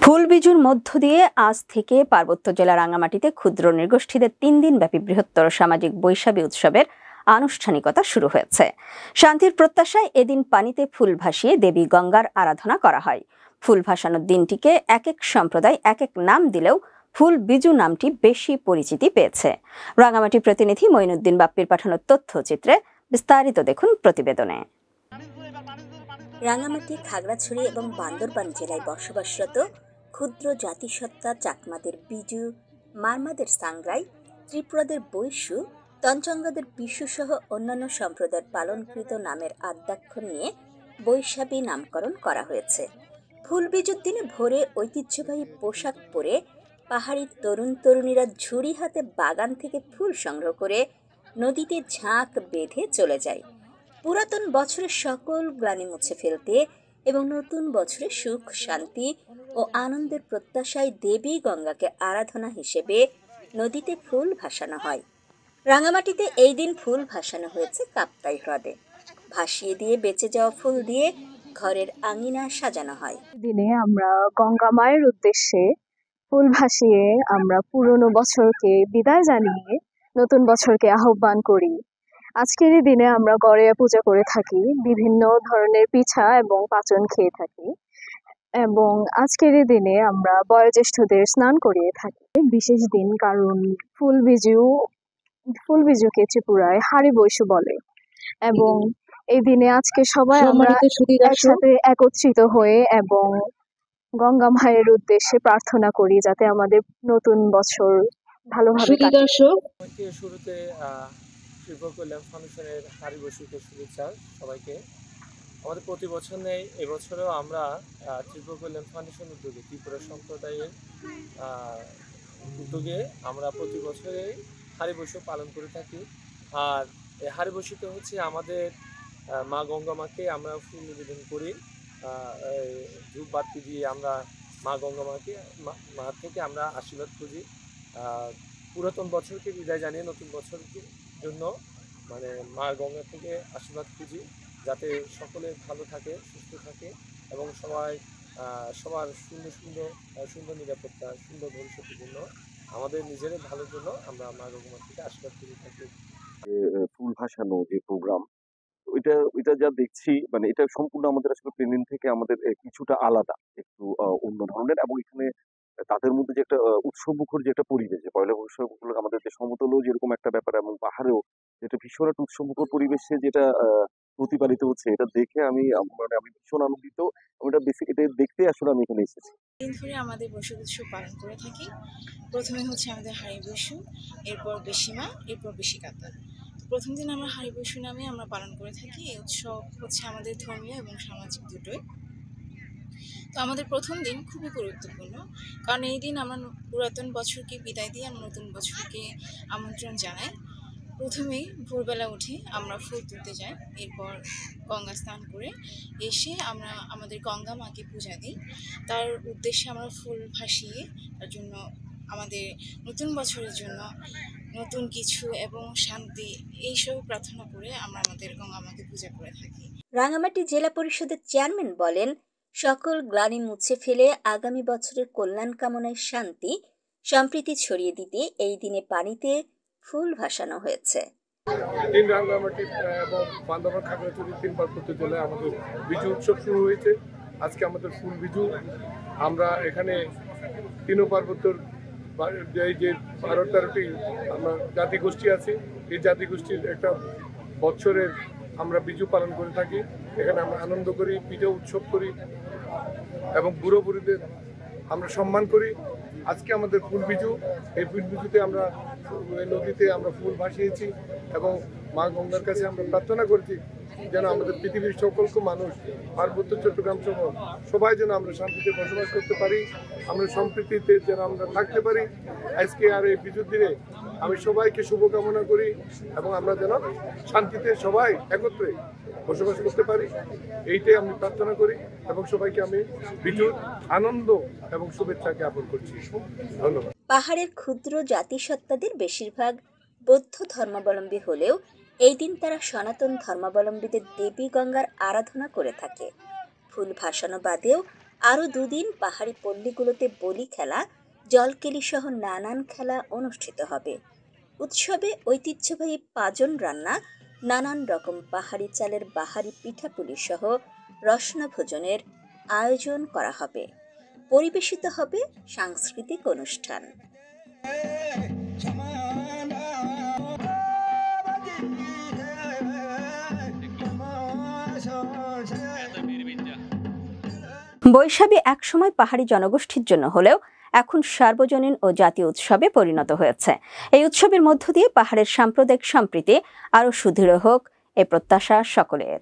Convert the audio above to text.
ফুল বিজুর মধ্য দিয়ে আজ থেকে পার্বত্য জেলা রাঙ্গামাটিতে ক্ষুদ্র নৃগোষ্ঠীদের ৩ দিনব্যাপী বৃহত্তর সামাজিক বৈশাখী উৎসবের আনুষ্ঠানিকতা শুরু হয়েছে। শান্তির প্রত্যাশায় এদিন পানিতে ফুল ভাসিয়ে দেবী গঙ্গার আরাধনা করা হয়। ফুল ভাসানোর দিনটিকে এক এক সম্প্রদায় এক এক নাম দিলেও ফুল বিজু নামটি বেশি পরিচিতি পেয়েছে। রাঙ্গামাটি প্রতিনিধি মঈনুদ্দিন বাপ্পির পাঠানো তথ্যচিত্রে বিস্তারিত দেখুন প্রতিবেদনে। রাঙ্গামাটি, খাগড়াছড়ি এবং বান্দরবান জেলায় বসবাসরত ক্ষুদ্র জাতিসত্তা চাকমাদের বিজু, মারমাদের সাংগ্রাই, ত্রিপুরাদের বৈশু, তঞ্চঙ্গাদের বিশু সহ অন্যান্য সম্প্রদায়ের পালনকৃত নামের আদ্যাক্ষর নিয়ে বৈশাখী নামকরণ করা হয়েছে। ফুল বিজুর দিনে ভোরে ঐতিহ্যবাহী পোশাক পরে পাহাড়ি তরুণ তরুণীরা ঝুড়ি হাতে বাগান থেকে ফুল সংগ্রহ করে নদীতে ঝাঁক বেঁধে চলে যায়। পুরাতন বছরের সকল গ্লানি মুছে ফেলতে এবং নতুন বছরে সুখ, শান্তি ও আনন্দের প্রত্যাশায় দেবী গঙ্গাকে আরাধনা হিসেবে নদীতে ফুল ভাসানো হয়। রাঙ্গামাটিতে এই দিন ফুল ভাসানো হয়েছে কাপ্তাই হ্রদে। ভাসিয়ে দিয়ে বেঁচে যাওয়া ফুল দিয়ে ঘরের আঙিনা সাজানো হয়। দিনে আমরা গঙ্গা মায়ের উদ্দেশ্যে ফুল ভাসিয়ে আমরা পুরনো বছরকে বিদায় জানিয়ে নতুন বছরকে আহ্বান করি। আজকের এই দিনে আমরা গড়িয়া পূজা করে থাকি, বিভিন্ন ধরনের পিঠা এবং পাচন খেয়ে থাকি এবং আজকের এই দিনে আমরা বয়োজ্যেষ্ঠদের স্নান করিয়ে থাকি। বিশেষ দিন, কারণ ফুল বিজুকে ত্রিপুরায় হারি বৈশু বলে এবং এই দিনে আজকে সবাই আমরা একসাথে একত্রিত হয়ে এবং গঙ্গা মায়ের উদ্দেশ্যে প্রার্থনা করি যাতে আমাদের নতুন বছর ভালোভাবে কাটে। শুরুতে ত্রিপুরা কল্যাণ ফাউন্ডেশনের হারি বৈশুকে শুভেচ্ছা সবাইকে। আমাদের প্রতি বছর নেই, এবছরেও আমরা ত্রিপুরা কল্যাণ ফাউন্ডেশন উদ্যোগে ত্রিপুরা সম্প্রদায়ের উদ্যোগে আমরা প্রতি বছরে হারি বৈশু পালন করে থাকি। আর এই হারি বৈশুতে হচ্ছে আমাদের মা গঙ্গা মাকে আমরা ফুল নিবেদন করি, ধূপ বাতি দিয়ে আমরা মা গঙ্গা মা থেকে আমরা আশীর্বাদ খুঁজি। পুরাতন বছরকে বিদায় জানিয়ে নতুন বছরের জন্য মানে মা গঙ্গা থেকে আশীর্বাদ খুঁজি যাতে সকলে ভালো থাকে, সুস্থ থাকে এবং সবার সুন্দর নিরাপত্তা, সুন্দর ভবিষ্যতের জন্য আমাদের নিজেদের ভালোর জন্য আমরা মা গঙ্গা থেকে আশীর্বাদ খুঁজে থাকি। ফুল ভাসানো যে প্রোগ্রাম, এটা যা দেখছি মানে এটা সম্পূর্ণ আমাদের আসলে প্লেন থেকে আমাদের কিছুটা আলাদা, একটু অন্য ধরনের এবং এখানে তাদের মধ্যে যে একটা উৎসবমুখর যে একটা পরিবেশ, যে পয়লা বৈশাখ আমাদের যে সমতলেও যেরকম একটা ব্যাপার এবং পাহাড়েও যেটা ভীষণ একটা উৎসবমুখর পরিবেশে যেটা প্রতিপালিত হচ্ছে, এটা দেখে আমি ভীষণ আনন্দিত এবং এটা দেখতে আসলে আমি এখানে এসেছি। দিন ধরে আমাদের বৈশাখ উৎসব পালন করে থাকি। প্রথমে হচ্ছে আমাদের হাড়ি বৈশু, এরপর বেশিমা, এরপর বেশিকাতা। প্রথম দিন আমরা হাড়ি বৈশু নামে আমরা পালন করে থাকি। এই উৎসব হচ্ছে আমাদের ধর্মীয় এবং সামাজিক দুটোই। তো আমাদের প্রথম দিন খুবই গুরুত্বপূর্ণ, কারণ এই দিন আমরা পুরাতন বছরকে বিদায় দিয়ে আমরা নতুন বছরকে আমন্ত্রণ জানাই। প্রথমেই ভোরবেলা উঠে আমরা ফুল তুলতে যাই, এরপর গঙ্গা স্নান করে এসে আমরা আমাদের গঙ্গা মাকে পূজা দিই। তার উদ্দেশ্যে আমরা ফুল ভাসিয়ে তার জন্য আমাদের নতুন বছরের জন্য নতুন কিছু এবং শান্তি এইসব প্রার্থনা করে আমরা আমাদের গঙ্গা মাকে পূজা করে থাকি। রাঙ্গামাটি জেলা পরিষদের চেয়ারম্যান বলেন, সকল গ্লানি মুছে ফেলে আগামী বছরের কল্যাণ কামনায় শান্তি সম্প্রীতি ছড়িয়ে দিতে এই দিনে পানিতে ফুল ভাসানো হয়েছে। রাঙ্গামাটি এবং বান্দরবান, খাগড়াছড়ি 3 পার্বত্য জেলায় আমাদের বিজু উৎসব শুরু হয়েছে। আজকে আমাদের ফুল বিজু। আমরা এখানে 3 পার্বত্যর যে 12-13টি আমরা জাতিগোষ্ঠী আছে, এই জাতিগোষ্ঠীর একটা বছরের আমরা বিজু পালন করে থাকি। এখানে আমরা আনন্দ করি, পিঠে উৎসব করি এবং বুড়ো বুড়িদের আমরা সম্মান করি। আজকে আমাদের ফুল বিজু। এই ফুল বিজুতে আমরা নদীতে আমরা ফুল ভাসিয়েছি এবং মা গঙ্গার কাছে আমরা প্রার্থনা করছি যেন আমাদের পৃথিবীর সকল মানুষ, পার্বত্য চট্টগ্রাম সহ সবাই যেন আমরা শান্তিতে বসবাস করতে পারি, আমরা সম্প্রীতিতে যেন আমরা থাকতে পারি। আজকে আর এই বিজুর দিনে আমি সবাইকে শুভকামনা করি এবং আমরা যেন শান্তিতে সবাই একত্রে বসবাস করতে পারি, এইটাই আমি প্রার্থনা করি এবং সবাইকে আমি বিজুর আনন্দ এবং শুভেচ্ছা জ্ঞাপন করছি। ধন্যবাদ। পাহাড়ের ক্ষুদ্র জাতিসত্তাদের বেশিরভাগ বৌদ্ধ ধর্মাবলম্বী হলেও এই দিন তারা সনাতন ধর্মাবলম্বীদের দেবী গঙ্গার আরাধনা করে থাকে। ফুল ভাসানো বাদেও আরও দুদিন পাহাড়ি পল্লীগুলোতে বলি খেলা, জলকেলি সহ নানান খেলা অনুষ্ঠিত হবে। উৎসবে ঐতিহ্যবাহী পাজন রান্না, নানান রকম পাহাড়ি চালের বাহারি পিঠাপুলি সহ রসনা ভোজনের আয়োজন করা হবে। পরিবেশিত হবে সাংস্কৃতিক অনুষ্ঠান। বৈশাখী একসময় পাহাড়ি জনগোষ্ঠীর জন্য হলেও এখন সার্বজনীন ও জাতীয় উৎসবে পরিণত হয়েছে। এই উৎসবের মধ্য দিয়ে পাহাড়ের সাম্প্রদায়িক সম্প্রীতি আরও সুদৃঢ় হোক, এ প্রত্যাশা সকলের।